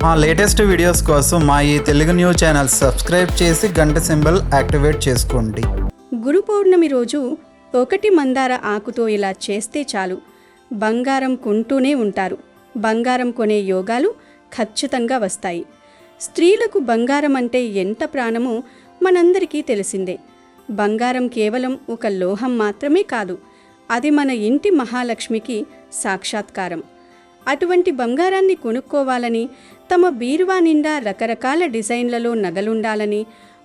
మా latest videos కోసం మా ఈ తెలుగు న్యూస్ ఛానల్ సబ్స్క్రైబ్ చేసి గంట సింబల్ యాక్టివేట్ చేసుకోండి. గురు పౌర్ణమి రోజు 1 మందార ఆకుతో ఇలా చేస్తే చాలు, బంగారం కొంటూనే ఉంటారు. బంగారం కొనే యోగాలు ఖచ్చితంగా వస్తాయి. స్త్రీలకు బంగారం అంటే ఎంత ప్రాణమో మనందరికీ తెలిసిందే. బంగారం కేవలం ఒక లోహం మాత్రమే కాదు, అది మన ఇంటి మహాలక్ష్మికి సాక్షాత్కారం. అటువంటి బంగారాన్ని కొనుక్కోవాలని, తమ బీరువా నిండా రకరకాల డిజైన్లలో నగలుండాలని,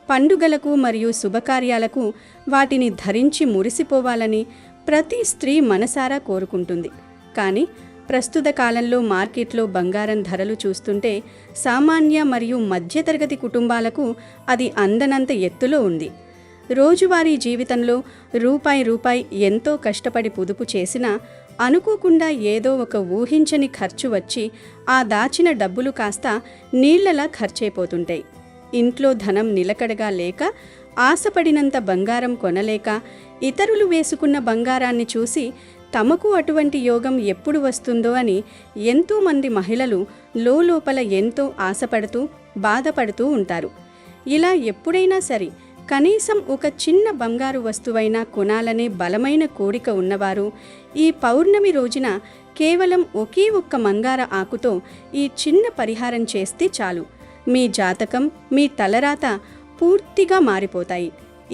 పండుగలకు మరియు శుభకార్యాలకు వాటిని ధరించి మురిసిపోవాలని ప్రతి స్త్రీ మనసారా కోరుకుంటుంది. కానీ ప్రస్తుత కాలంలో మార్కెట్లో బంగారం ధరలు చూస్తుంటే సామాన్య మరియు మధ్యతరగతి కుటుంబాలకు అది అందనంత ఎత్తులో ఉంది. రోజువారీ జీవితంలో రూపాయి ఎంతో కష్టపడి పొదుపు చేసినా అనుకోకుండా ఏదో ఒక ఊహించని ఖర్చు వచ్చి ఆ దాచిన డబ్బులు కాస్త నీళ్లలా ఖర్చయిపోతుంటాయి. ఇంట్లో ధనం నిలకడగా లేక, ఆశపడినంత బంగారం కొనలేక, ఇతరులు వేసుకున్న బంగారాన్ని చూసి తమకు అటువంటి యోగం ఎప్పుడు వస్తుందో అని ఎంతోమంది మహిళలు లోపల ఎంతో ఆశపడుతూ బాధపడుతూ ఉంటారు. ఇలా ఎప్పుడైనా సరే కనీసం ఒక చిన్న బంగారు వస్తువైనా కొనాలనే బలమైన కోరిక ఉన్నవారు ఈ పౌర్ణమి రోజున కేవలం ఒకే ఒక్క మందార ఆకుతో ఈ చిన్న పరిహారం చేస్తే చాలు, మీ జాతకం, మీ తలరాత పూర్తిగా మారిపోతాయి.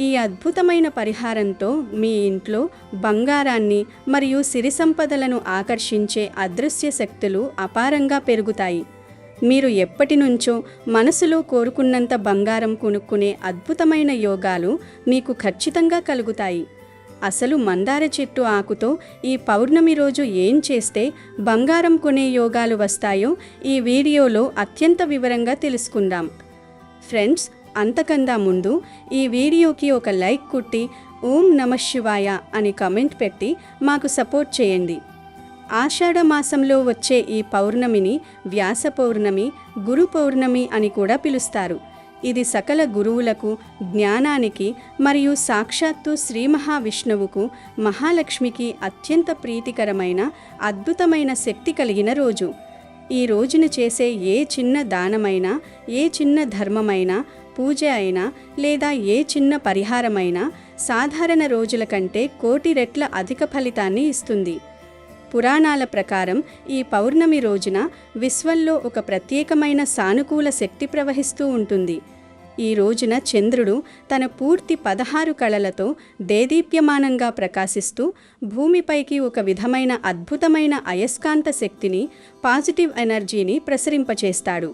ఈ అద్భుతమైన పరిహారంతో మీ ఇంట్లో బంగారాన్ని మరియు సిరి సంపదలను ఆకర్షించే అదృశ్య శక్తులు అపారంగా పెరుగుతాయి. మీరు ఎప్పటి నుంచో మనసులో కోరుకున్నంత బంగారం కొనుక్కునే అద్భుతమైన యోగాలు మీకు ఖచ్చితంగా కలుగుతాయి. అసలు మందార చెట్టు ఆకుతో ఈ పౌర్ణమి రోజు ఏం చేస్తే బంగారం కొనే యోగాలు వస్తాయో ఈ వీడియోలో అత్యంత వివరంగా తెలుసుకుందాం. ఫ్రెండ్స్, అంతకన్నా ముందు ఈ వీడియోకి ఒక లైక్ కొట్టి ఓం నమః శివాయ అని కమెంట్ పెట్టి మాకు సపోర్ట్ చేయండి. ఆషాఢ మాసంలో వచ్చే ఈ పౌర్ణమిని వ్యాస పౌర్ణమి, గురు పౌర్ణమి అని కూడా పిలుస్తారు. ఇది సకల గురువులకు, జ్ఞానానికి మరియు సాక్షాత్తు శ్రీ మహావిష్ణువుకు, మహాలక్ష్మికి అత్యంత ప్రీతికరమైన అద్భుతమైన శక్తి కలిగిన రోజు. ఈ రోజున చేసే ఏ చిన్న దానమైనా, ఏ చిన్న ధర్మమైనా, పూజ అయినా లేదా ఏ చిన్న పరిహారమైనా సాధారణ రోజుల కంటే 1,000,000 రెట్ల అధిక ఫలితాన్ని ఇస్తుంది. పురాణాల ప్రకారం ఈ పౌర్ణమి రోజున విశ్వంలో ఒక ప్రత్యేకమైన సానుకూల శక్తి ప్రవహిస్తూ ఉంటుంది. ఈ రోజున చంద్రుడు తన పూర్తి 16 కళలతో దేదీప్యమానంగా ప్రకాశిస్తూ భూమిపైకి ఒక విధమైన అద్భుతమైన అయస్కాంత శక్తిని, పాజిటివ్ ఎనర్జీని ప్రసరింపచేస్తాడు.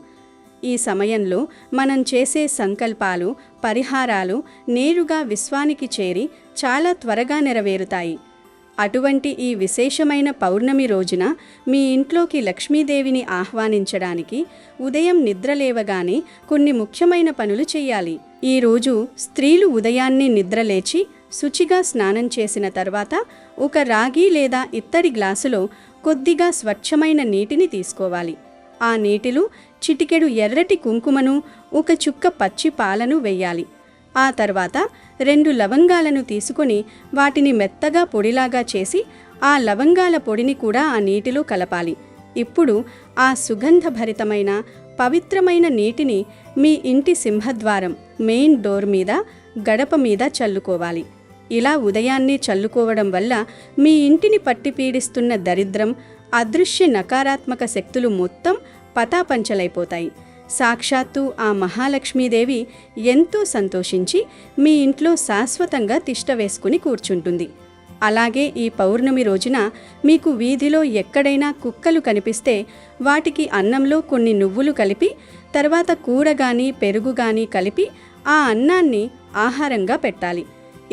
ఈ సమయంలో మనం చేసే సంకల్పాలు, పరిహారాలు నేరుగా విశ్వానికి చేరి చాలా త్వరగా నెరవేరుతాయి. అటువంటి ఈ విశేషమైన పౌర్ణమి రోజున మీ ఇంట్లోకి లక్ష్మీదేవిని ఆహ్వానించడానికి ఉదయం నిద్రలేవగానే కొన్ని ముఖ్యమైన పనులు చేయాలి. ఈరోజు స్త్రీలు ఉదయాన్నే నిద్రలేచి శుచిగా స్నానం చేసిన తర్వాత ఒక రాగి లేదా ఇత్తడి గ్లాసులో కొద్దిగా స్వచ్ఛమైన నీటిని తీసుకోవాలి. ఆ నీటిలో చిటికెడు ఎర్రటి కుంకుమను, ఒక చుక్క పచ్చి పాలను వెయ్యాలి. ఆ తర్వాత 2 లవంగాలను తీసుకొని వాటిని మెత్తగా పొడిలాగా చేసి ఆ లవంగాల పొడిని కూడా ఆ నీటిలో కలపాలి. ఇప్పుడు ఆ సుగంధభరితమైన పవిత్రమైన నీటిని మీ ఇంటి సింహద్వారం, మెయిన్ డోర్ మీద, గడప మీద చల్లుకోవాలి. ఇలా ఉదయాన్నే చల్లుకోవడం వల్ల మీ ఇంటిని పట్టి పీడిస్తున్న దరిద్రం, అదృశ్య నకారాత్మక శక్తులు మొత్తం పటాపంచలైపోతాయి. సాక్షాత్తు ఆ మహాలక్ష్మీదేవి ఎంతో సంతోషించి మీ ఇంట్లో శాశ్వతంగా తిష్ట వేసుకుని కూర్చుంటుంది. అలాగే ఈ పౌర్ణమి రోజున మీకు వీధిలో ఎక్కడైనా కుక్కలు కనిపిస్తే వాటికి అన్నంలో కొన్ని నువ్వులు కలిపి, తర్వాత కూర గాని పెరుగు గాని కలిపి ఆ అన్నాన్ని ఆహారంగా పెట్టాలి.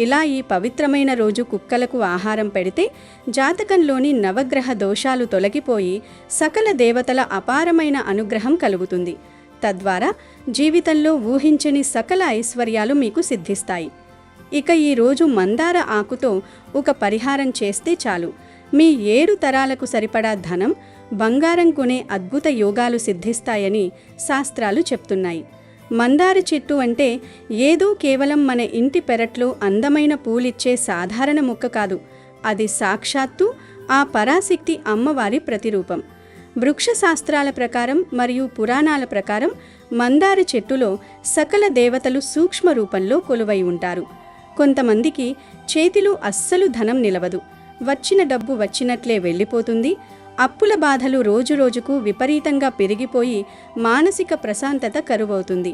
ఇలా ఈ పవిత్రమైన రోజు కుక్కలకు ఆహారం పెడితే జాతకంలోని నవగ్రహ దోషాలు తొలగిపోయి సకల దేవతల అపారమైన అనుగ్రహం కలుగుతుంది. తద్వారా జీవితంలో ఊహించని సకల ఐశ్వర్యాలు మీకు సిద్ధిస్తాయి. ఇక ఈరోజు మందార ఆకుతో ఒక పరిహారం చేస్తే చాలు, మీ 7 తరాలకు సరిపడా ధనం, బంగారం కొనే అద్భుత యోగాలు సిద్ధిస్తాయని శాస్త్రాలు చెప్తున్నాయి. మందార చెట్టు అంటే ఏదో కేవలం మన ఇంటి పెరట్లో అందమైన పూలిచ్చే సాధారణ మొక్క కాదు. అది సాక్షాత్తు ఆ పరాశక్తి అమ్మవారి ప్రతిరూపం. వృక్ష శాస్త్రాల ప్రకారం మరియు పురాణాల ప్రకారం మందార చెట్టులో సకల దేవతలు సూక్ష్మ రూపంలో కొలువై ఉంటారు. కొంతమందికి చేతిలో అస్సలు ధనం నిలవదు, వచ్చిన డబ్బు వచ్చినట్లే వెళ్ళిపోతుంది, అప్పుల బాధలు రోజురోజుకు విపరీతంగా పెరిగిపోయి మానసిక ప్రశాంతత కరువవుతుంది.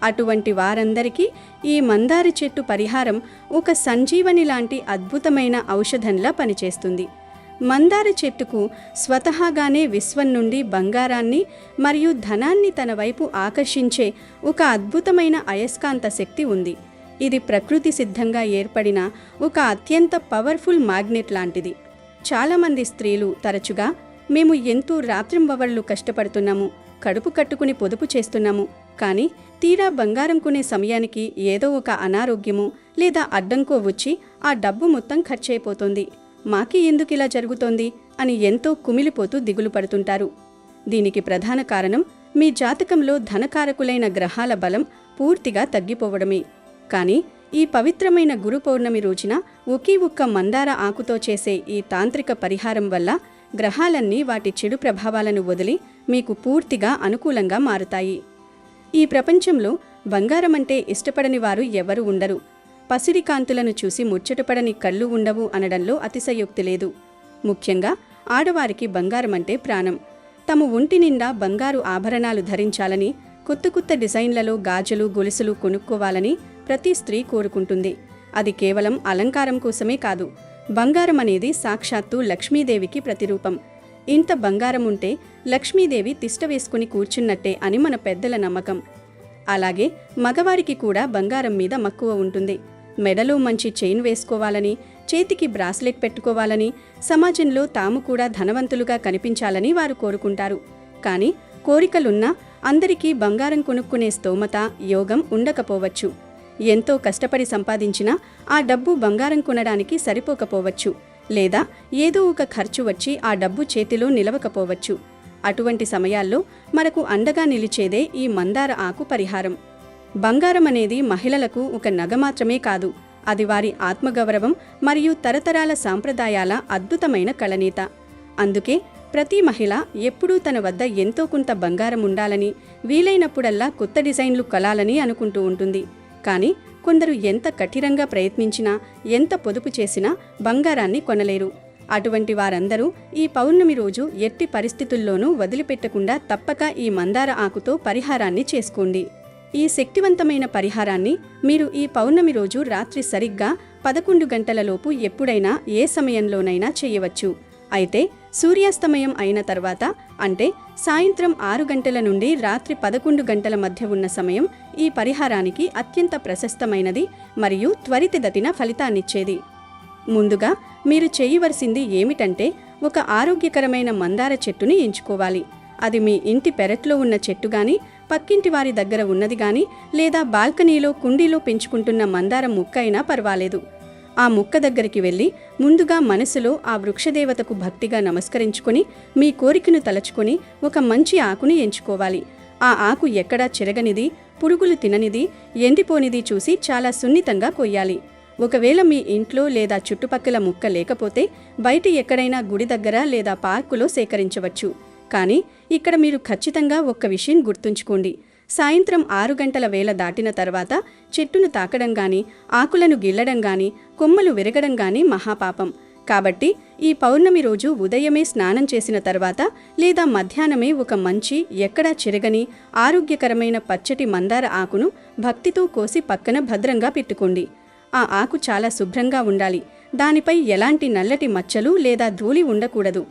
అటువంటి వారందరికీ ఈ మందార చెట్టు పరిహారం ఒక సంజీవని లాంటి అద్భుతమైన ఔషధంలా పనిచేస్తుంది. మందార చెట్టుకు స్వతహాగానే విశ్వం నుండి బంగారాన్ని మరియు ధనాన్ని తన వైపు ఆకర్షించే ఒక అద్భుతమైన అయస్కాంత శక్తి ఉంది. ఇది ప్రకృతి సిద్ధంగా ఏర్పడిన ఒక అత్యంత పవర్ఫుల్ మ్యాగ్నెట్ లాంటిది. చాలామంది స్త్రీలు తరచుగా మేము ఎంతో రాత్రింబవళ్ళు కష్టపడుతున్నాము, కడుపు కట్టుకుని పొదుపు చేస్తున్నాము, కానీ తీరా బంగారం కొనే సమయానికి ఏదో ఒక అనారోగ్యము లేదా అడ్డంకో వచ్చి ఆ డబ్బు మొత్తం ఖర్చయిపోతుంది, మాకి ఎందుకు ఇలా జరుగుతోంది అని ఎంతో కుమిలిపోతూ దిగులు పడుతుంటారు. దీనికి ప్రధాన కారణం మీ జాతకంలో ధనకారకులైన గ్రహాల బలం పూర్తిగా తగ్గిపోవడమే. కానీ ఈ పవిత్రమైన గురు పౌర్ణమి రోజున ఒకే ఒక్క మందార ఆకుతో చేసే ఈ తాంత్రిక పరిహారం వల్ల గ్రహాలన్నీ వాటి చెడు ప్రభావాలను వదిలి మీకు పూర్తిగా అనుకూలంగా మారుతాయి. ఈ ప్రపంచంలో బంగారం అంటే ఇష్టపడని వారు ఎవరు ఉండరు. పసిడి కాంతులను చూసి ముచ్చటపడని కళ్ళు ఉండవు అనడంలో అతిశయోక్తి లేదు. ముఖ్యంగా ఆడవారికి బంగారం అంటే ప్రాణం. తమ ఒంటి నిండా బంగారు ఆభరణాలు ధరించాలని, కొత్త కొత్త డిజైన్లలో గాజులు గొలుసులు కొనుక్కోవాలని ప్రతి స్త్రీ కోరుకుంటుంది. అది కేవలం అలంకారం కోసమే కాదు. బంగారం అనేది సాక్షాత్తు లక్ష్మీదేవికి ప్రతిరూపం. ఇంత బంగారం ఉంటే లక్ష్మీదేవి తిష్ట వేసుకుని కూర్చున్నట్టే అని మన పెద్దల నమ్మకం. అలాగే మగవారికి కూడా బంగారం మీద మక్కువ ఉంటుంది. మెడలో మంచి చైన్ వేసుకోవాలని, చేతికి బ్రాస్లెట్ పెట్టుకోవాలని, సమాజంలో తాము కూడా ధనవంతులుగా కనిపించాలని వారు కోరుకుంటారు. కానీ కోరికలున్నా అందరికీ బంగారం కొనుక్కునే స్తోమత, యోగం ఉండకపోవచ్చు. ఎంతో కష్టపడి సంపాదించినా ఆ డబ్బు బంగారం కొనడానికి సరిపోకపోవచ్చు, లేదా ఏదో ఒక ఖర్చు వచ్చి ఆ డబ్బు చేతిలో నిలవకపోవచ్చు. అటువంటి సమయాల్లో మనకు అండగా నిలిచేదే ఈ మందార ఆకు పరిహారం. బంగారం అనేది మహిళలకు ఒక నగ మాత్రమే కాదు, అది వారి ఆత్మగౌరవం మరియు తరతరాల సాంప్రదాయాల అద్భుతమైన కళనీత. అందుకే ప్రతి మహిళ ఎప్పుడూ తన వద్ద ఎంతో కొంత బంగారం ఉండాలని, వీలైనప్పుడల్లా కొత్త డిజైన్లు కొనాలని అనుకుంటూ ఉంటుంది. కానీ కొందరు ఎంత కఠినంగా ప్రయత్నించినా, ఎంత పొదుపు చేసినా బంగారాన్ని కొనలేరు. అటువంటి వారందరూ ఈ పౌర్ణమి రోజు ఎట్టి పరిస్థితుల్లోనూ వదిలిపెట్టకుండా తప్పక ఈ మందార ఆకుతో పరిహారాన్ని చేసుకోండి. ఈ శక్తివంతమైన పరిహారాన్ని మీరు ఈ పౌర్ణమి రోజు రాత్రి సరిగ్గా 11 గంటలలోపు ఎప్పుడైనా ఏ సమయంలోనైనా చేయవచ్చు. అయితే సూర్యాస్తమయం అయిన తర్వాత, అంటే సాయంత్రం 6 గంటల నుండి రాత్రి 11 గంటల మధ్య ఉన్న సమయం ఈ పరిహారానికి అత్యంత ప్రశస్తమైనది మరియు త్వరితగతిన ఫలితాన్నిచ్చేది. ముందుగా మీరు చేయవలసింది ఏమిటంటే, ఒక ఆరోగ్యకరమైన మందార చెట్టుని ఎంచుకోవాలి. అది మీ ఇంటి పెరట్లో ఉన్న చెట్టు గాని, పక్కింటి వారి దగ్గర ఉన్నది గాని, లేదా బాల్కనీలో కుండీలో పెంచుకుంటున్న మందార ముక్క అయినా పర్వాలేదు. ఆ ముక్క దగ్గరికి వెళ్ళి ముందుగా మనసులో ఆ వృక్షదేవతకు భక్తిగా నమస్కరించుకొని మీ కోరికను తలచుకొని ఒక మంచి ఆకుని ఎంచుకోవాలి. ఆ ఆకు ఎక్కడా చిరగనిది, పురుగులు తిననిది, ఎండిపోనిది చూసి చాలా సున్నితంగా కొయ్యాలి. ఒకవేళ మీ ఇంట్లో లేదా చుట్టుపక్కల ముక్క లేకపోతే బయట ఎక్కడైనా గుడి దగ్గర లేదా పార్కులో సేకరించవచ్చు. కానీ ఇక్కడ మీరు ఖచ్చితంగా ఒక్క విషయం గుర్తుంచుకోండి. సాయంత్రం 6 గంటల వేళ దాటిన తర్వాత చెట్టును తాకడం గాని, ఆకులను గిల్లడం గాని, కొమ్మలు విరగడం గాని మహాపాపం. కాబట్టి ఈ పౌర్ణమి రోజు ఉదయమే స్నానం చేసిన తర్వాత లేదా మధ్యాహ్నమే ఒక మంచి, ఎక్కడా చిరగని, ఆరోగ్యకరమైన పచ్చటి మందార ఆకును భక్తితో కోసి పక్కన భద్రంగా పెట్టుకోండి. ఆ ఆకు చాలా శుభ్రంగా ఉండాలి. దానిపై ఎలాంటి నల్లటి మచ్చలు లేదా ధూళి ఉండకూడదు.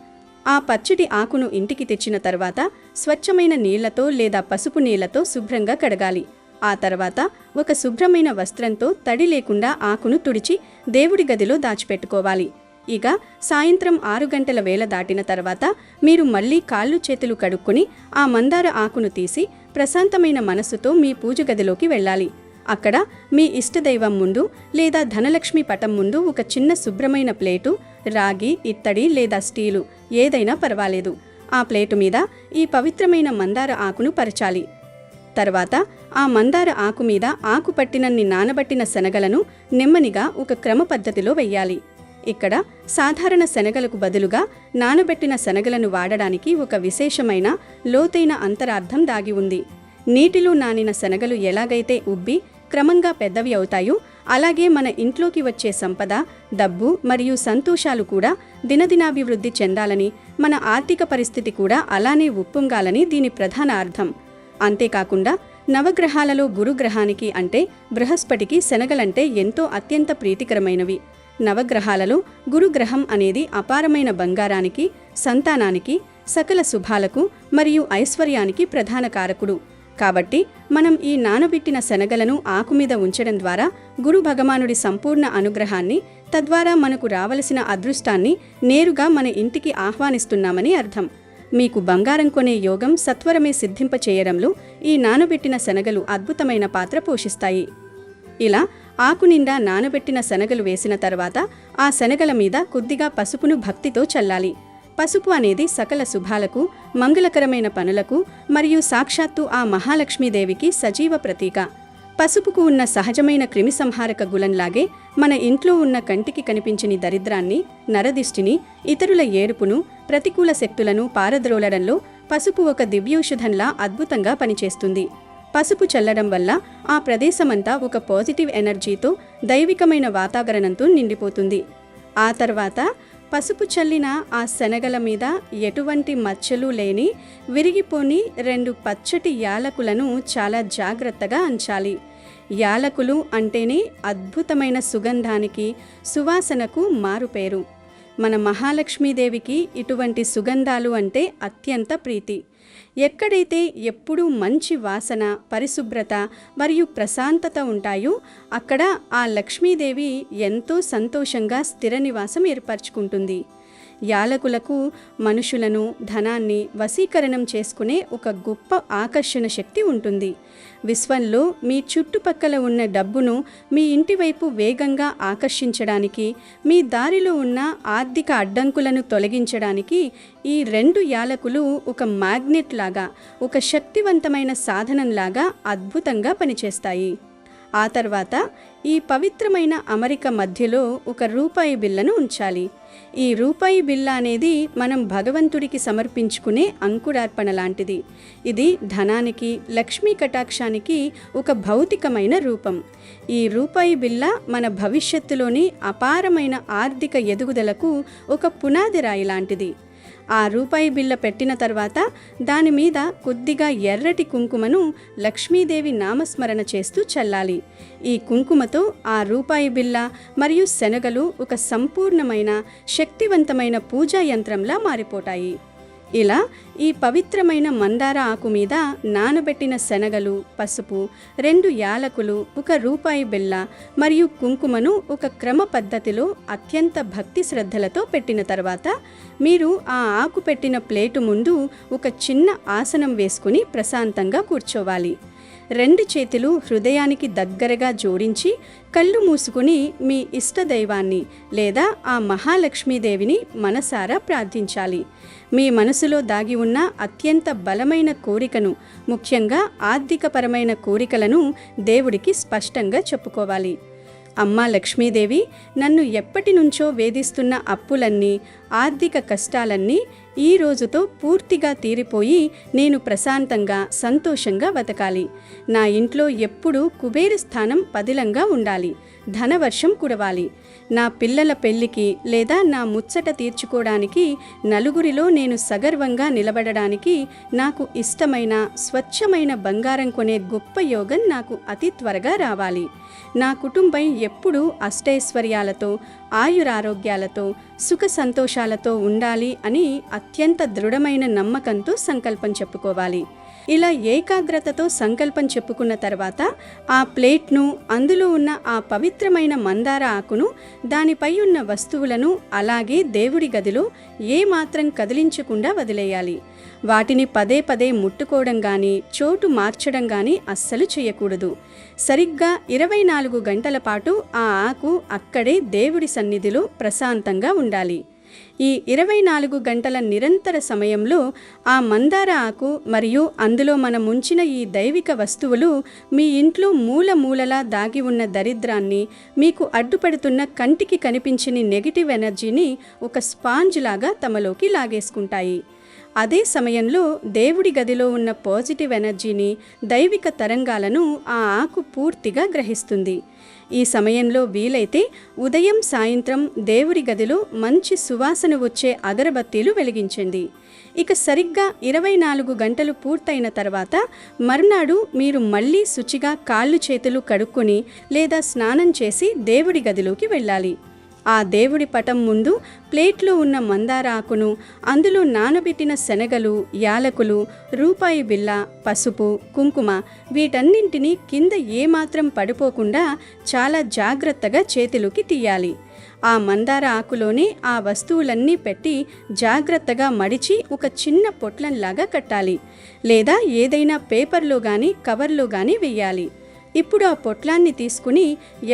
ఆ పచ్చటి ఆకును ఇంటికి తెచ్చిన తర్వాత స్వచ్ఛమైన నీళ్లతో లేదా పసుపు నీళ్లతో శుభ్రంగా కడగాలి. ఆ తర్వాత ఒక శుభ్రమైన వస్త్రంతో తడి లేకుండా ఆకును తుడిచి దేవుడి గదిలో దాచిపెట్టుకోవాలి. ఇక సాయంత్రం 6 గంటల వేళ దాటిన తర్వాత మీరు మళ్ళీ కాళ్ళు చేతులు కడుక్కొని ఆ మందార ఆకును తీసి ప్రశాంతమైన మనస్సుతో మీ పూజ గదిలోకి వెళ్ళాలి. అక్కడ మీ ఇష్టదైవం ముందు లేదా ధనలక్ష్మి పటం ముందు ఒక చిన్న శుభ్రమైన ప్లేటు, రాగి, ఇత్తడి లేదా స్టీలు ఏదైనా పర్వాలేదు. ఆ ప్లేటు మీద ఈ పవిత్రమైన మందార ఆకును పరచాలి. తర్వాత ఆ మందార ఆకు మీద ఆకు పట్టినన్ని నానబట్టిన శనగలను నెమ్మదిగా ఒక క్రమ పద్ధతిలో వెయ్యాలి. ఇక్కడ సాధారణ శనగలకు బదులుగా నానబెట్టిన శనగలను వాడడానికి ఒక విశేషమైన లోతైన అంతరార్థం దాగి ఉంది. నీటిలో నానిన శనగలు ఎలాగైతే ఉబ్బి క్రమంగా పెద్దవి అవుతాయో అలాగే మన ఇంట్లోకి వచ్చే సంపద, డబ్బు మరియు సంతోషాలు కూడా దినదినాభివృద్ధి చెందాలని, మన ఆర్థిక పరిస్థితి కూడా అలానే ఉప్పొంగాలని దీని ప్రధాన అర్థం. అంతేకాకుండా నవగ్రహాలలో గురుగ్రహానికి అంటే బృహస్పతికి శనగలంటే ఎంతో అత్యంత ప్రీతికరమైనవి. నవగ్రహాలలో గురుగ్రహం అనేది అపారమైన బంగారానికి, సంతానానికి, సకల శుభాలకు మరియు ఐశ్వర్యానికి ప్రధాన కారకుడు. కాబట్టి మనం ఈ నానబెట్టిన శనగలను ఆకు మీద ఉంచడం ద్వారా గురు భగవానుడి సంపూర్ణ అనుగ్రహాన్ని, తద్వారా మనకు రావలసిన అదృష్టాన్ని నేరుగా మన ఇంటికి ఆహ్వానిస్తున్నామని అర్థం. మీకు బంగారం కొనే యోగం సత్వరమే సిద్ధింపచేయడంలో ఈ నానబెట్టిన శనగలు అద్భుతమైన పాత్ర పోషిస్తాయి. ఇలా ఆకు నిండా నానబెట్టిన శనగలు వేసిన తర్వాత ఆ శనగల మీద కొద్దిగా పసుపును భక్తితో చల్లాలి. పసుపు అనేది సకల శుభాలకు, మంగళకరమైన పనులకు మరియు సాక్షాత్తు ఆ మహాలక్ష్మీదేవికి సజీవ ప్రతీక. పసుపుకు ఉన్న సహజమైన క్రిమిసంహారక గుణంలాగే మన ఇంట్లో ఉన్న కంటికి కనిపించని దరిద్రాన్ని, నరదిష్టిని, ఇతరుల ఏడుపును, ప్రతికూల శక్తులను పారద్రోలడంలో పసుపు ఒక దివ్యౌషధంలా అద్భుతంగా పనిచేస్తుంది. పసుపు చల్లడం వల్ల ఆ ప్రదేశమంతా ఒక పాజిటివ్ ఎనర్జీతో, దైవికమైన వాతావరణంతో నిండిపోతుంది. ఆ తర్వాత పసుపు చల్లిన ఆ శనగల మీద ఎటువంటి మచ్చలు లేని విరిగిపోని 2 పచ్చటి యాలకులను చాలా జాగ్రత్తగా అంచాలి. యాలకులు అంటేనే అద్భుతమైన సుగంధానికి, సువాసనకు మారుపేరు. మన మహాలక్ష్మీదేవికి ఇటువంటి సుగంధాలు అంటే అత్యంత ప్రీతి. ఎక్కడైతే ఎప్పుడూ మంచి వాసన, పరిశుభ్రత మరియు ప్రశాంతత ఉంటాయో అక్కడ ఆ లక్ష్మీదేవి ఎంతో సంతోషంగా స్థిర నివాసం ఏర్పరచుకుంటుంది. యాలకులకు మనుషులను, ధనాన్ని వశీకరణం చేసుకునే ఒక గొప్ప ఆకర్షణ శక్తి ఉంటుంది. విశ్వంలో మీ చుట్టుపక్కల ఉన్న డబ్బును మీ ఇంటి వైపు వేగంగా ఆకర్షించడానికి, మీ దారిలో ఉన్న ఆర్థిక అడ్డంకులను తొలగించడానికి ఈ 2 యాలకులు ఒక మ్యాగ్నెట్ లాగా, ఒక శక్తివంతమైన సాధనంలాగా అద్భుతంగా పనిచేస్తాయి. ఆ తర్వాత ఈ పవిత్రమైన అమరిక మధ్యలో ఒక రూపాయి బిళ్ళను ఉంచాలి. ఈ రూపాయి బిళ్ళ అనేది మనం భగవంతుడికి సమర్పించుకునే అంకురార్పణ లాంటిది. ఇది ధనానికి, లక్ష్మీ కటాక్షానికి ఒక భౌతికమైన రూపం. ఈ రూపాయి బిళ్ళ మన భవిష్యత్తులోని అపారమైన ఆర్థిక ఎదుగుదలకు ఒక పునాది రాయి లాంటిది. ఆ రూపాయి బిళ్ళ పెట్టిన తర్వాత దాని మీద కొద్దిగా ఎర్రటి కుంకుమను లక్ష్మీదేవి నామస్మరణ చేస్తూ చల్లాలి. ఈ కుంకుమతో ఆ రూపాయి బిళ్ళ మరియు శనగలు ఒక సంపూర్ణమైన, శక్తివంతమైన పూజా యంత్రంలా మారిపోతాయి. ఇలా ఈ పవిత్రమైన మందార ఆకు మీద నానబెట్టిన శనగలు, పసుపు, 2 యాలకులు, ఒక రూపాయి బిళ్ళ మరియు కుంకుమను ఒక క్రమ పద్ధతిలో అత్యంత భక్తి శ్రద్ధలతో పెట్టిన తర్వాత మీరు ఆ ఆకు పెట్టిన ప్లేటు ముందు ఒక చిన్న ఆసనం వేసుకుని ప్రశాంతంగా కూర్చోవాలి. 2 చేతులు హృదయానికి దగ్గరగా జోడించి కళ్ళు మూసుకుని మీ ఇష్టదైవాన్ని లేదా ఆ మహాలక్ష్మీదేవిని మనసారా ప్రార్థించాలి. మీ మనసులో దాగి ఉన్న అత్యంత బలమైన కోరికను, ముఖ్యంగా ఆర్థికపరమైన కోరికలను దేవుడికి స్పష్టంగా చెప్పుకోవాలి. అమ్మా లక్ష్మీదేవి, నన్ను ఎప్పటి నుంచో వేధిస్తున్న అప్పులన్నీ, ఆర్థిక కష్టాలన్నీ ఈ రోజుతో పూర్తిగా తీరిపోయి నేను ప్రశాంతంగా, సంతోషంగా బతకాలి. నా ఇంట్లో ఎప్పుడూ కుబేర స్థానం పదిలంగా ఉండాలి. ధనవర్షం కురవాలి. నా పిల్లల పెళ్లికి లేదా నా ముచ్చట తీర్చుకోవడానికి, నలుగురిలో నేను సగర్వంగా నిలబడడానికి నాకు ఇష్టమైన, స్వచ్ఛమైన బంగారం కొనే గొప్ప యోగం నాకు అతి త్వరగా రావాలి. నా కుటుంబం ఎప్పుడూ అష్టైశ్వర్యాలతో, ఆయురారోగ్యాలతో, సుఖ సంతోషాలతో ఉండాలి అని అత్యంత దృఢమైన నమ్మకంతో సంకల్పం చెప్పుకోవాలి. ఇలా ఏకాగ్రతతో సంకల్పం చెప్పుకున్న తర్వాత ఆ ప్లేట్ను, అందులో ఉన్న ఆ పవిత్రమైన మందార ఆకును, దానిపై ఉన్న వస్తువులను అలాగే దేవుడి గదిలో ఏమాత్రం కదిలించకుండా వదిలేయాలి. వాటిని పదే పదే ముట్టుకోవడం కానీ, చోటు మార్చడం కానీ అస్సలు చేయకూడదు. సరిగ్గా 24 గంటల పాటు ఆ ఆకు అక్కడే దేవుడి సన్నిధిలో ప్రశాంతంగా ఉండాలి. ఈ 24 గంటల నిరంతర సమయంలో ఆ మందార ఆకు మరియు అందులో మనం ఉంచిన ఈ దైవిక వస్తువులు మీ ఇంట్లో మూల మూలలా దాగి ఉన్న దరిద్రాన్ని, మీకు అడ్డుపడుతున్న కంటికి కనిపించని నెగిటివ్ ఎనర్జీని ఒక స్పాంజ్ లాగా తమలోకి లాగేసుకుంటాయి. అదే సమయంలో దేవుడి గదిలో ఉన్న పాజిటివ్ ఎనర్జీని, దైవిక తరంగాలను ఆ ఆకు పూర్తిగా గ్రహిస్తుంది. ఈ సమయంలో వీలైతే ఉదయం సాయంత్రం దేవుడి గదిలో మంచి సువాసన వచ్చే అగరబత్తీలు వెలిగించండి. ఇక సరిగ్గా 24 గంటలు పూర్తయిన తర్వాత మర్నాడు మీరు మళ్ళీ శుచిగా కాళ్ళు చేతులు కడుక్కొని లేదా స్నానం చేసి దేవుడి గదిలోకి వెళ్ళాలి. ఆ దేవుడి పటం ముందు ప్లేట్లో ఉన్న మందార ఆకును, అందులో నానబెట్టిన శనగలు, యాలకులు, రూపాయి బిళ్ళ, పసుపు, కుంకుమ వీటన్నింటినీ కింద ఏమాత్రం పడిపోకుండా చాలా జాగ్రత్తగా చేతిలోకి తీయాలి. ఆ మందార ఆకులోనే ఆ వస్తువులన్నీ పెట్టి జాగ్రత్తగా మడిచి ఒక చిన్న పొట్లంలాగా కట్టాలి, లేదా ఏదైనా పేపర్లో కానీ కవర్లో కానీ వేయాలి. ఇప్పుడు ఆ పొట్లాన్ని తీసుకుని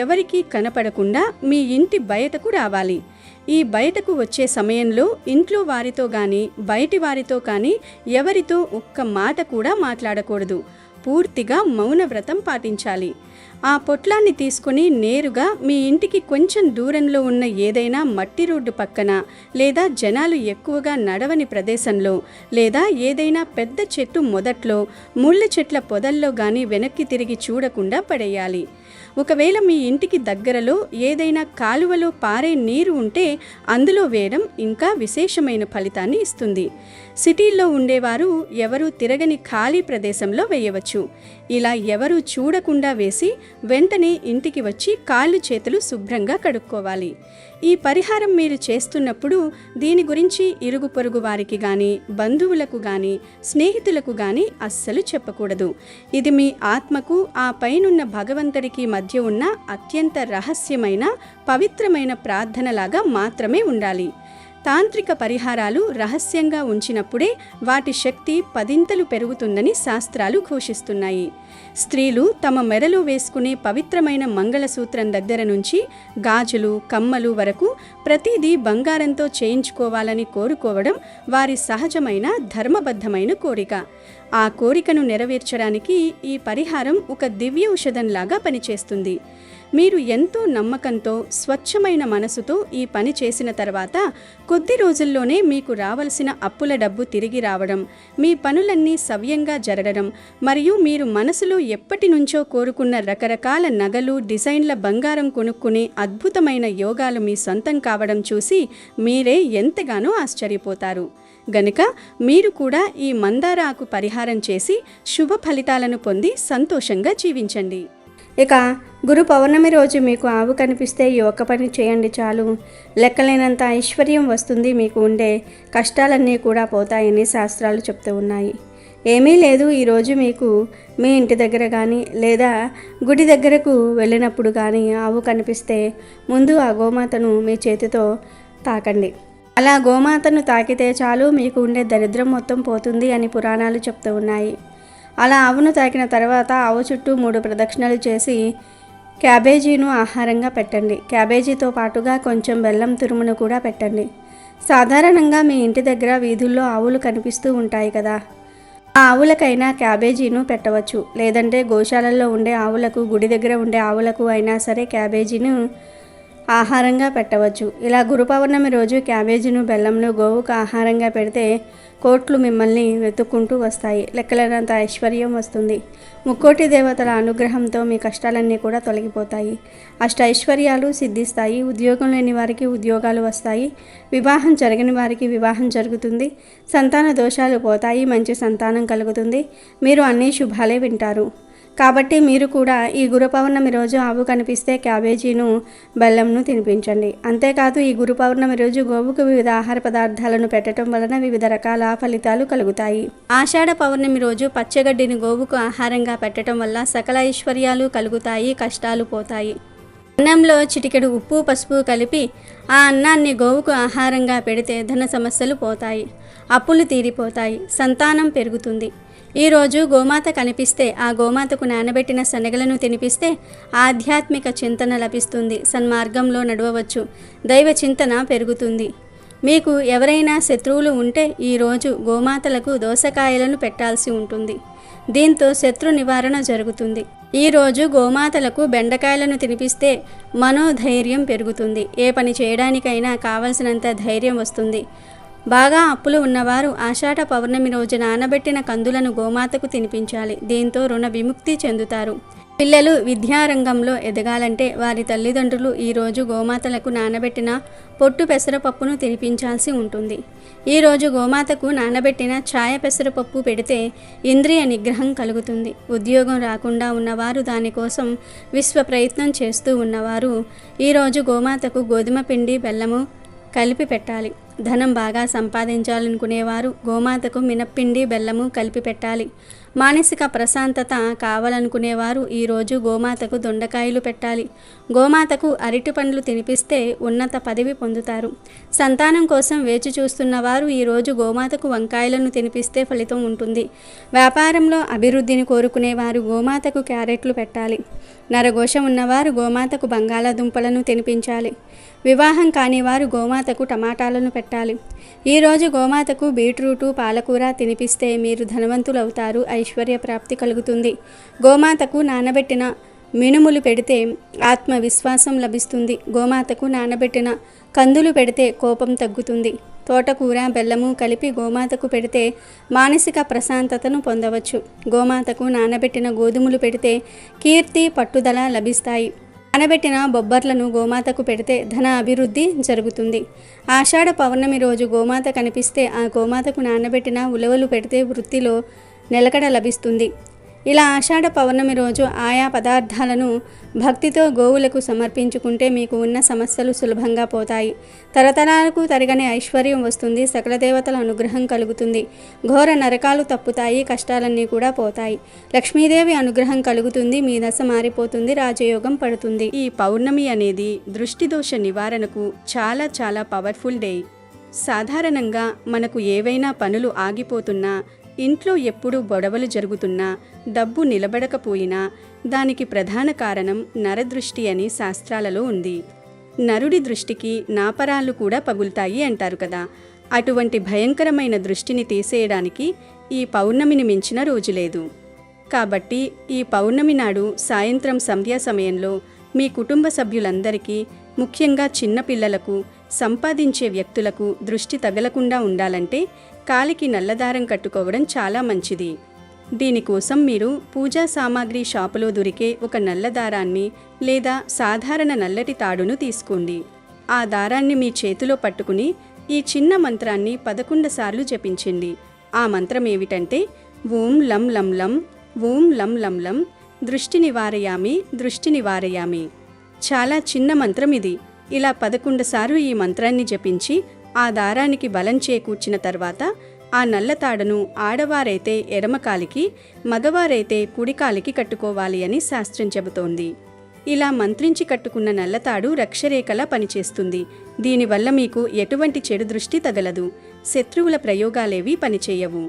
ఎవరికీ కనపడకుండా మీ ఇంటి బయటకు రావాలి. ఈ బయటకు వచ్చే సమయంలో ఇంట్లో వారితో కానీ బయటి వారితో కానీ ఎవరితో ఒక్క మాట కూడా మాట్లాడకూడదు. పూర్తిగా మౌన వ్రతం పాటించాలి. ఆ పొట్లాన్ని తీసుకుని నేరుగా మీ ఇంటికి కొంచెం దూరంలో ఉన్న ఏదైనా మట్టి రోడ్డు పక్కన, లేదా జనాలు ఎక్కువగా నడవని ప్రదేశంలో, లేదా ఏదైనా పెద్ద చెట్టు మొదట్లో, ముళ్ళ చెట్ల పొదల్లో కానీ వెనక్కి తిరిగి చూడకుండా పడేయాలి. ఒకవేళ మీ ఇంటికి దగ్గరలో ఏదైనా కాలువలో పారే నీరు ఉంటే అందులో వేయడం ఇంకా విశేషమైన ఫలితాన్ని ఇస్తుంది. సిటీల్లో ఉండేవారు ఎవరూ తిరగని ఖాళీ ప్రదేశంలో వేయవచ్చు. ఇలా ఎవరూ చూడకుండా వేసి వెంటనే ఇంటికి వచ్చి కాళ్ళు చేతులు శుభ్రంగా కడుక్కోవాలి. ఈ పరిహారం మీరు చేస్తున్నప్పుడు దీని గురించి ఇరుగు పొరుగు వారికి కానీ, బంధువులకు కానీ, స్నేహితులకు కానీ అస్సలు చెప్పకూడదు. ఇది మీ ఆత్మకు, ఆ పైనున్న భగవంతుడికి మధ్య ఉన్న అత్యంత రహస్యమైన, పవిత్రమైన ప్రార్థనలాగా మాత్రమే ఉండాలి. తాంత్రిక పరిహారాలు రహస్యంగా ఉంచినప్పుడే వాటి శక్తి 10 పెరుగుతుందని శాస్త్రాలు ఘోషిస్తున్నాయి. స్త్రీలు తమ మెడలో వేసుకునే పవిత్రమైన మంగళసూత్రం దగ్గర నుంచి గాజులు, కమ్మలు వరకు ప్రతిదీ బంగారంతో చేయించుకోవాలని కోరుకోవడం వారి సహజమైన ధర్మబద్ధమైన కోరిక. ఆ కోరికను నెరవేర్చడానికి ఈ పరిహారం ఒక దివ్య ఔషధంలాగా పనిచేస్తుంది. మీరు ఎంతో నమ్మకంతో, స్వచ్ఛమైన మనసుతో ఈ పని చేసిన తర్వాత కొద్ది రోజుల్లోనే మీకు రావలసిన అప్పుల డబ్బు తిరిగి రావడం, మీ పనులన్నీ సవ్యంగా జరగడం, మరియు మీరు మనసులో ఎప్పటి నుంచో కోరుకున్న రకరకాల నగలు, డిజైన్ల బంగారం కొనుక్కునే అద్భుతమైన యోగాలు మీ సొంతం కావడం చూసి మీరే ఎంతగానో ఆశ్చర్యపోతారు. గనుక మీరు కూడా ఈ మందార ఆకు పరిహారం చేసి శుభ ఫలితాలను పొంది సంతోషంగా జీవించండి. ఇక గురు పౌర్ణమి రోజు మీకు ఆవు కనిపిస్తే ఈ ఒక్క పని చేయండి చాలు. లెక్కలేనంత ఐశ్వర్యం వస్తుంది, మీకు ఉండే కష్టాలన్నీ కూడా పోతాయని శాస్త్రాలు చెప్తూ ఉన్నాయి. ఏమీ లేదు, ఈరోజు మీకు మీ ఇంటి దగ్గర కానీ లేదా గుడి దగ్గరకు వెళ్ళినప్పుడు కానీ ఆవు కనిపిస్తే ముందు ఆ గోమాతను మీ చేతితో తాకండి. అలా గోమాతను తాకితే చాలు, మీకు ఉండే దరిద్రం మొత్తం పోతుంది అని పురాణాలు చెప్తూ ఉన్నాయి. అలా ఆవును తాకిన తర్వాత ఆవు చుట్టూ 3 ప్రదక్షిణలు చేసి క్యాబేజీను ఆహారంగా పెట్టండి. క్యాబేజీతో పాటుగా కొంచెం బెల్లం తురుమును కూడా పెట్టండి. సాధారణంగా మీ ఇంటి దగ్గర వీధుల్లో ఆవులు కనిపిస్తూ ఉంటాయి కదా, ఆ ఆవులకైనా క్యాబేజీను పెట్టవచ్చు. లేదంటే గోశాలల్లో ఉండే ఆవులకు, గుడి దగ్గర ఉండే ఆవులకు అయినా సరే క్యాబేజీను ఆహారంగా పెట్టవచ్చు. ఇలా గురు పౌర్ణమి రోజు క్యాబేజీను, బెల్లంను గోవుకు ఆహారంగా పెడితే కోట్లు మిమ్మల్ని వెతుక్కుంటూ వస్తాయి. లెక్కలేనంత ఐశ్వర్యం వస్తుంది. ముక్కోటి దేవతల అనుగ్రహంతో మీ కష్టాలన్నీ కూడా తొలగిపోతాయి. ఐశ్వర్యాలు సిద్ధిస్తాయి. ఉద్యోగం లేని వారికి ఉద్యోగాలు వస్తాయి. వివాహం జరగని వారికి వివాహం జరుగుతుంది. సంతాన దోషాలు పోతాయి. మంచి సంతానం కలుగుతుంది. మీరు అన్ని శుభాలే వింటారు. కాబట్టి మీరు కూడా ఈ గురు పౌర్ణమి రోజు ఆవు కనిపిస్తే క్యాబేజీను, బెల్లంను తినిపించండి. అంతేకాదు ఈ గురు పౌర్ణమి రోజు గోవుకు వివిధ ఆహార పదార్థాలను పెట్టడం వలన వివిధ రకాల ఫలితాలు కలుగుతాయి. ఆషాఢ పౌర్ణమి రోజు పచ్చగడ్డిని గోవుకు ఆహారంగా పెట్టడం వల్ల సకల ఐశ్వర్యాలు కలుగుతాయి, కష్టాలు పోతాయి. అన్నంలో చిటికెడు ఉప్పు, పసుపు కలిపి ఆ అన్నాన్ని గోవుకు ఆహారంగా పెడితే ధన సమస్యలు పోతాయి, అప్పులు తీరిపోతాయి, సంతానం పెరుగుతుంది. ఈరోజు గోమాత కనిపిస్తే ఆ గోమాతకు నానబెట్టిన శనగలను తినిపిస్తే ఆధ్యాత్మిక చింతన లభిస్తుంది. సన్మార్గంలో నడవవచ్చు. దైవ చింతన పెరుగుతుంది. మీకు ఎవరైనా శత్రువులు ఉంటే ఈరోజు గోమాతలకు దోసకాయలను పెట్టాల్సి ఉంటుంది. దీంతో శత్రు నివారణ జరుగుతుంది. ఈరోజు గోమాతలకు బెండకాయలను తినిపిస్తే మనోధైర్యం పెరుగుతుంది. ఏ పని చేయడానికైనా కావలసినంత ధైర్యం వస్తుంది. బాగా అప్పులు ఉన్నవారు ఆషాఢ పౌర్ణమి రోజు నానబెట్టిన కందులను గోమాతకు తినిపించాలి. దీంతో రుణ విముక్తి చెందుతారు. పిల్లలు విద్యారంగంలో ఎదగాలంటే వారి తల్లిదండ్రులు ఈరోజు గోమాతలకు నానబెట్టిన పొట్టు పెసరపప్పును తినిపించాల్సి ఉంటుంది. ఈరోజు గోమాతకు నానబెట్టిన ఛాయ పెసరపప్పు పెడితే ఇంద్రియ నిగ్రహం కలుగుతుంది. ఉద్యోగం రాకుండా ఉన్నవారు, దానికోసం విశ్వ ప్రయత్నం చేస్తూ ఉన్నవారు ఈరోజు గోమాతకు గోధుమ పిండి బెల్లము కలిపి పెట్టాలి. ధనం బాగా సంపాదించాలనుకునేవారు గోమాతకు మినప్పిండి బెల్లము కలిపి పెట్టాలి. మానసిక ప్రశాంతత కావాలనుకునేవారు ఈరోజు గోమాతకు దొండకాయలు పెట్టాలి. గోమాతకు అరటి పండ్లు తినిపిస్తే ఉన్నత పదవి పొందుతారు. సంతానం కోసం వేచి చూస్తున్నవారు ఈరోజు గోమాతకు వంకాయలను తినిపిస్తే ఫలితం ఉంటుంది. వ్యాపారంలో అభివృద్ధిని కోరుకునేవారు గోమాతకు క్యారెట్లు పెట్టాలి. నరఘోష ఉన్నవారు గోమాతకు బంగాళాదుంపలను తినిపించాలి. వివాహం కాని వారు గోమాతకు టమాటాలను పెట్టాలి. ఈరోజు గోమాతకు బీట్రూటు, పాలకూర తినిపిస్తే మీరు ధనవంతులవుతారు. ఐశ్వర్య ప్రాప్తి కలుగుతుంది. గోమాతకు నానబెట్టిన మినుములు పెడితే ఆత్మవిశ్వాసం లభిస్తుంది. గోమాతకు నానబెట్టిన కందులు పెడితే కోపం తగ్గుతుంది. తోటకూర, బెల్లము కలిపి గోమాతకు పెడితే మానసిక ప్రశాంతతను పొందవచ్చు. గోమాతకు నానబెట్టిన గోధుమలు పెడితే కీర్తి, పట్టుదల లభిస్తాయి. నానబెట్టిన బొబ్బర్లను గోమాతకు పెడితే ధన అభివృద్ధి జరుగుతుంది. ఆషాఢ పౌర్ణమి రోజు గోమాత కనిపిస్తే ఆ గోమాతకు నానబెట్టిన ఉలవలు పెడితే వృత్తిలో నిలకడ లభిస్తుంది. ఇలా ఆషాఢ పౌర్ణమి రోజు ఆయా పదార్థాలను భక్తితో గోవులకు సమర్పించుకుంటే మీకు ఉన్న సమస్యలు సులభంగా పోతాయి. తరతరాలకు తరగని ఐశ్వర్యం వస్తుంది. సకల దేవతల అనుగ్రహం కలుగుతుంది. ఘోర నరకాలు తప్పుతాయి. కష్టాలన్నీ కూడా పోతాయి. లక్ష్మీదేవి అనుగ్రహం కలుగుతుంది. మీ దశ మారిపోతుంది. రాజయోగం పడుతుంది. ఈ పౌర్ణమి అనేది దృష్టి దోష నివారణకు చాలా చాలా పవర్ఫుల్ డే. సాధారణంగా మనకు ఏవైనా పనులు ఆగిపోతున్నా, ఇంట్లో ఎప్పుడూ గొడవలు జరుగుతున్నా, డబ్బు నిలబడకపోయినా దానికి ప్రధాన కారణం నరదృష్టి అని శాస్త్రాలలో ఉంది. నరుడి దృష్టికి నాపరాలు కూడా పగులుతాయి అంటారు కదా. అటువంటి భయంకరమైన దృష్టిని తీసేయడానికి ఈ పౌర్ణమిని మించిన రోజు లేదు. కాబట్టి ఈ పౌర్ణమి నాడు సాయంత్రం సంధ్యా సమయంలో మీ కుటుంబ సభ్యులందరికీ, ముఖ్యంగా చిన్నపిల్లలకు, సంపాదించే వ్యక్తులకు దృష్టి తగలకుండా ఉండాలంటే కాలికి నల్లదారం కట్టుకోవడం చాలా మంచిది. దీనికోసం మీరు పూజా సామాగ్రి షాపులో దొరికే ఒక నల్ల దారాన్ని లేదా సాధారణ నల్లటి తాడును తీసుకోండి. ఆ దారాన్ని మీ చేతిలో పట్టుకుని ఈ చిన్న మంత్రాన్ని 11 సార్లు జపించండి. ఆ మంత్రం ఏమిటంటే ఓం లం లం లం, ఓం లం లం లం, దృష్టి నివారయామి, దృష్టి నివారయామి. చాలా చిన్న మంత్రం ఇది. ఇలా 11 సార్లు ఈ మంత్రాన్ని జపించి ఆ దారానికి బలం చేకూర్చిన తర్వాత ఆ నల్లతాడును ఆడవారైతే ఎడమకాలికి, మగవారైతే కుడికాలికి కట్టుకోవాలి అని శాస్త్రం చెబుతోంది. ఇలా మంత్రించి కట్టుకున్న నల్లతాడు రక్షరేఖలా పనిచేస్తుంది. దీనివల్ల మీకు ఎటువంటి చెడు దృష్టి తగలదు. శత్రువుల ప్రయోగాలేవీ పనిచేయవు.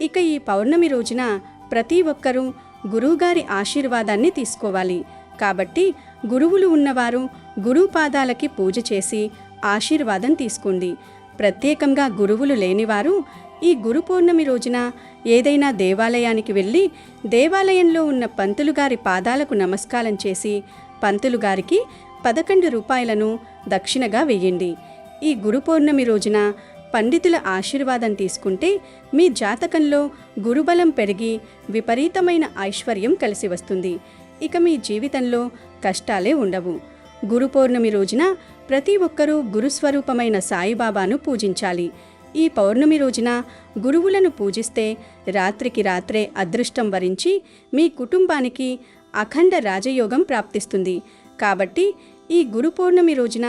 ఇక ఈ పౌర్ణమి రోజున ప్రతి ఒక్కరూ గురువుగారి ఆశీర్వాదాన్ని తీసుకోవాలి. కాబట్టి గురువులు ఉన్నవారు గురువు పాదాలకి పూజ చేసి ఆశీర్వాదం తీసుకోండి. ప్రత్యేకంగా గురువులు లేనివారు ఈ గురు పౌర్ణమి రోజున ఏదైనా దేవాలయానికి వెళ్ళి దేవాలయంలో ఉన్న పంతులు గారి పాదాలకు నమస్కారం చేసి పంతులు గారికి 11 రూపాయలను దక్షిణగా వేయండి. ఈ గురు పౌర్ణమి రోజున పండితుల ఆశీర్వాదం తీసుకుంటే మీ జాతకంలో గురుబలం పెరిగి విపరీతమైన ఐశ్వర్యం కలిసి వస్తుంది. ఇక మీ జీవితంలో కష్టాలే ఉండవు. గురు పౌర్ణమి రోజున ప్రతి ఒక్కరూ గురుస్వరూపమైన సాయిబాబాను పూజించాలి. ఈ పౌర్ణమి రోజున గురువులను పూజిస్తే రాత్రికి రాత్రే అదృష్టం వరించి మీ కుటుంబానికి అఖండ రాజయోగం ప్రాప్తిస్తుంది. కాబట్టి ఈ గురు పౌర్ణమి రోజున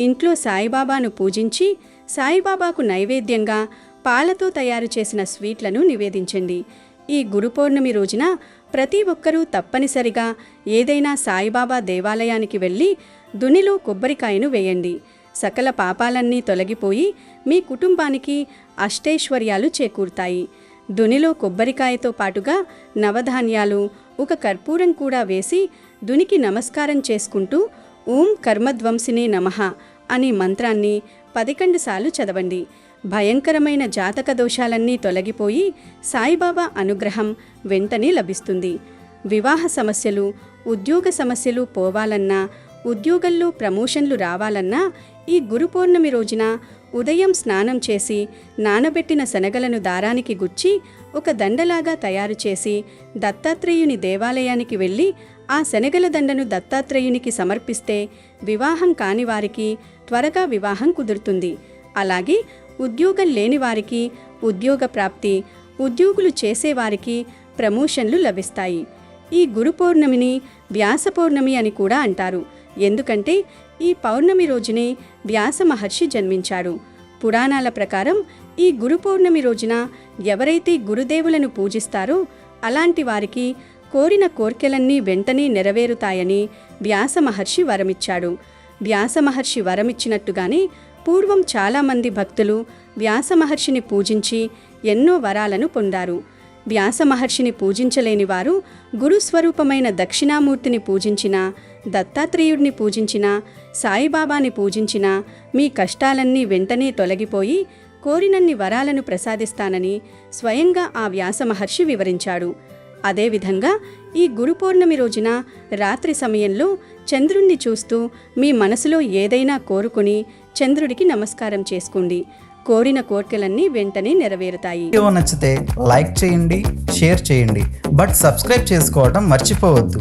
ఇంట్లో సాయిబాబాను పూజించి సాయిబాబాకు నైవేద్యంగా పాలతో తయారు చేసిన స్వీట్లను నివేదించండి. ఈ గురు పౌర్ణమి రోజున ప్రతి ఒక్కరూ తప్పనిసరిగా ఏదైనా సాయిబాబా దేవాలయానికి వెళ్ళి దునిలో కొబ్బరికాయను వేయండి. సకల పాపాలన్నీ తొలగిపోయి మీ కుటుంబానికి అష్టైశ్వర్యాలు చేకూరుతాయి. దునిలో కొబ్బరికాయతో పాటుగా నవధాన్యాలు, ఒక కర్పూరం కూడా వేసి దునికి నమస్కారం చేసుకుంటూ ఓం కర్మధ్వంసినే నమః అనే మంత్రాన్ని 11 సార్లు చదవండి. భయంకరమైన జాతక దోషాలన్నీ తొలగిపోయి సాయిబాబా అనుగ్రహం వెంటనే లభిస్తుంది. వివాహ సమస్యలు, ఉద్యోగ సమస్యలు పోవాలన్నా, ఉద్యోగంలో ప్రమోషన్లు రావాలన్నా ఈ గురు పౌర్ణమి రోజున ఉదయం స్నానం చేసి నానబెట్టిన శనగలను దారానికి గుచ్చి ఒక దండలాగా తయారు చేసి దత్తాత్రేయుని దేవాలయానికి వెళ్ళి ఆ శనగల దండను దత్తాత్రేయునికి సమర్పిస్తే వివాహం కాని వారికి త్వరగా వివాహం కుదురుతుంది. అలాగే ఉద్యోగం లేని వారికి ఉద్యోగ ప్రాప్తి, ఉద్యోగులు చేసేవారికి ప్రమోషన్లు లభిస్తాయి. ఈ గురు పౌర్ణమిని వ్యాస పౌర్ణమి అని కూడా అంటారు. ఎందుకంటే ఈ పౌర్ణమి రోజునే వ్యాస మహర్షి జన్మించాడు. పురాణాల ప్రకారం ఈ గురు పౌర్ణమి రోజున ఎవరైతే గురుదేవులను పూజిస్తారో అలాంటి వారికి కోరిన కోర్కెలన్నీ వెంటనే నెరవేరుతాయని వ్యాస మహర్షి వరమిచ్చాడు. వ్యాస మహర్షి వరమిచ్చినట్టుగానే పూర్వం చాలామంది భక్తులు వ్యాస మహర్షిని పూజించి ఎన్నో వరాలను పొందారు. వ్యాస మహర్షిని పూజించలేని వారు గురుస్వరూపమైన దక్షిణామూర్తిని పూజించినా, దత్తాత్రేయుడిని పూజించినా, సాయిబాబాని పూజించినా మీ కష్టాలన్నీ వెంటనే తొలగిపోయి కోరినన్ని వరాలను ప్రసాదిస్తానని స్వయంగా ఆ వ్యాస మహర్షి వివరించాడు. అదేవిధంగా ఈ గురు పౌర్ణమి రోజున రాత్రి సమయంలో చంద్రుణ్ణి చూస్తూ మీ మనసులో ఏదైనా కోరుకుని చంద్రుడికి నమస్కారం చేసుకోండి. కోరిన కోర్కెలన్నీ వెంటనే నెరవేరుతాయి. వీడియో నచ్చితే లైక్ చేయండి, షేర్ చేయండి, బట్ సబ్స్క్రైబ్ చేసుకోవడం మర్చిపోవద్దు.